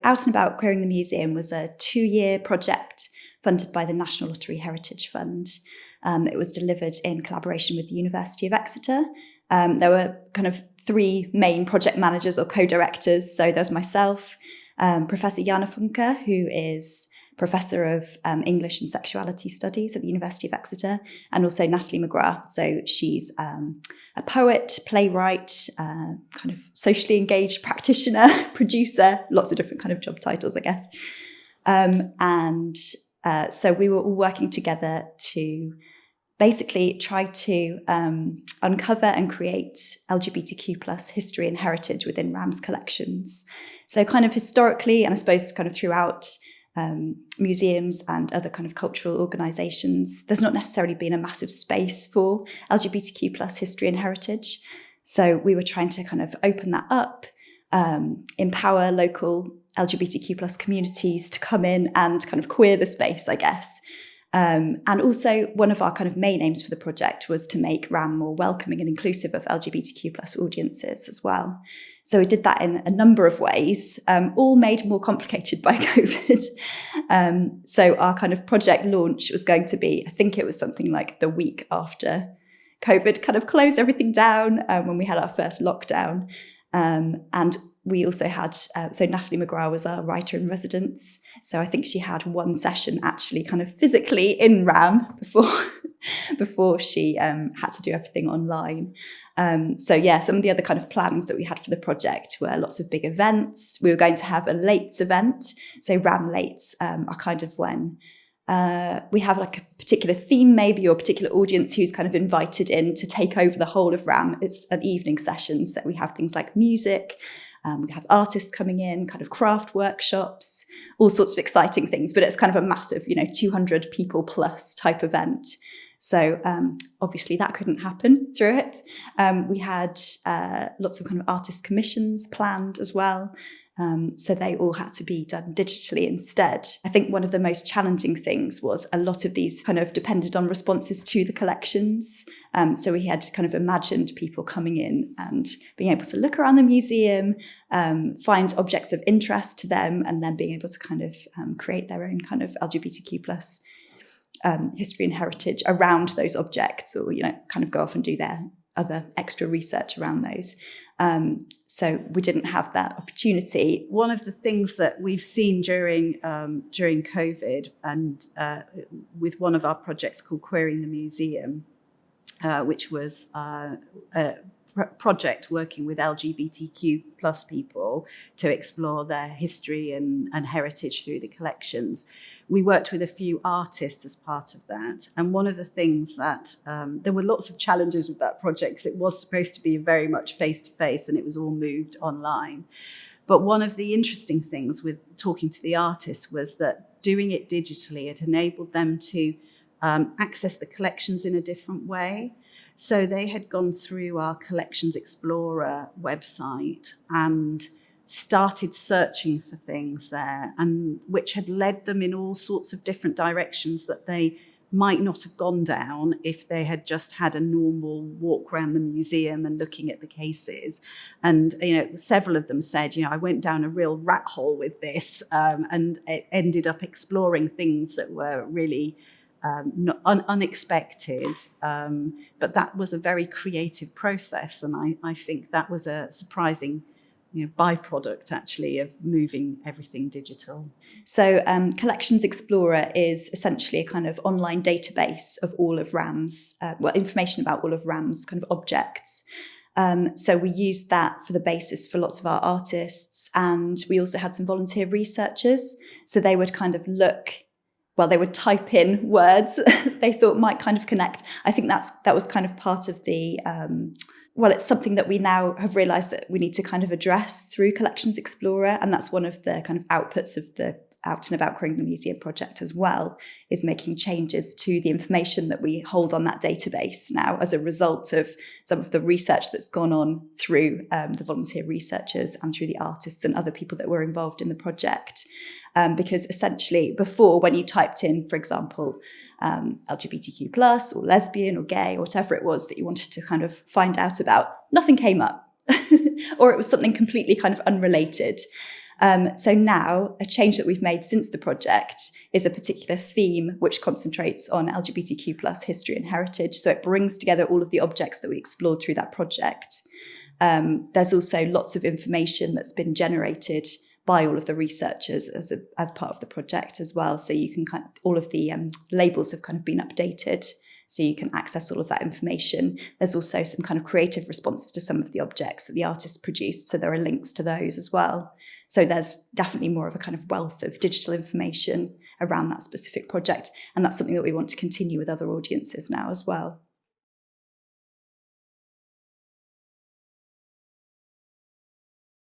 Out and About Queering the Museum was a 2-year project funded by the National Lottery Heritage Fund. It was delivered in collaboration with the University of Exeter. There were kind of 3 main project managers or co-directors. So there's myself, Professor Jana Funke, who is Professor of English and Sexuality Studies at the University of Exeter, and also Natalie McGrath. So she's a poet, playwright, kind of socially engaged practitioner, producer, lots of different kind of job titles, I guess. So we were all working together to basically try to uncover and create LGBTQ plus history and heritage within RAMM's collections. So kind of historically, and I suppose kind of throughout museums and other kind of cultural organisations, there's not necessarily been a massive space for LGBTQ plus history and heritage. So we were trying to kind of open that up, empower local LGBTQ plus communities to come in and kind of queer the space, I guess. And also one of our kind of main aims for the project was to make RAMM more welcoming and inclusive of LGBTQ plus audiences as well. So we did that in a number of ways, all made more complicated by COVID. So our kind of project launch was going to be, I think it was something like the week after COVID kind of closed everything down, when we had our first lockdown. And we also had, so Natalie McGrath was our writer in residence. So I think she had one session actually kind of physically in RAMM before she had to do everything online. So yeah, some of the other kind of plans that we had for the project were lots of big events. We were going to have a Lates event. So RAMM Lates are kind of when we have like a particular theme maybe, or a particular audience who's kind of invited in to take over the whole of RAMM. It's an evening session. So we have things like music, we have artists coming in, kind of craft workshops, all sorts of exciting things, but it's kind of a massive, 200 people plus type event. So obviously that couldn't happen through it. We had lots of kind of artist commissions planned as well. So they all had to be done digitally instead. I think one of the most challenging things was a lot of these kind of depended on responses to the collections. So we had kind of imagined people coming in and being able to look around the museum, find objects of interest to them, and then being able to kind of create their own kind of LGBTQ plus history and heritage around those objects, or, kind of go off and do their other extra research around those. So we didn't have that opportunity. One of the things that we've seen during COVID, and with one of our projects called Queering the Museum, which was a project working with LGBTQ plus people to explore their history and heritage through the collections. We worked with a few artists as part of that. And one of the things that, there were lots of challenges with that project, because it was supposed to be very much face-to-face and it was all moved online. But one of the interesting things with talking to the artists was that doing it digitally, it enabled them to access the collections in a different way. So they had gone through our Collections Explorer website and started searching for things there, and which had led them in all sorts of different directions that they might not have gone down if they had just had a normal walk around the museum and looking at the cases. And, several of them said, I went down a real rat hole with this, and it ended up exploring things that were really unexpected, but that was a very creative process, and I think that was a surprising byproduct actually of moving everything digital. So Collections Explorer is essentially a kind of online database of all of RAMM's, information about all of RAMM's kind of objects. So we used that for the basis for lots of our artists, and we also had some volunteer researchers. So they would kind of they would type in words they thought might kind of connect. I think that was kind of part of the, it's something that we now have realised that we need to kind of address through Collections Explorer. And that's one of the kind of outputs of the Out and About Queering the Museum project as well, is making changes to the information that we hold on that database now as a result of some of the research that's gone on through the volunteer researchers and through the artists and other people that were involved in the project. Because essentially before, when you typed in, for example, LGBTQ plus or lesbian or gay or whatever it was that you wanted to kind of find out about, nothing came up or it was something completely kind of unrelated. So now a change that we've made since the project is a particular theme which concentrates on LGBTQ plus history and heritage. So it brings together all of the objects that we explored through that project. There's also lots of information that's been generated by all of the researchers as part of the project as well. So you can all of the labels have kind of been updated, so you can access all of that information. There's also some kind of creative responses to some of the objects that the artists produced, so there are links to those as well. So there's definitely more of a kind of wealth of digital information around that specific project, and that's something that we want to continue with other audiences now as well.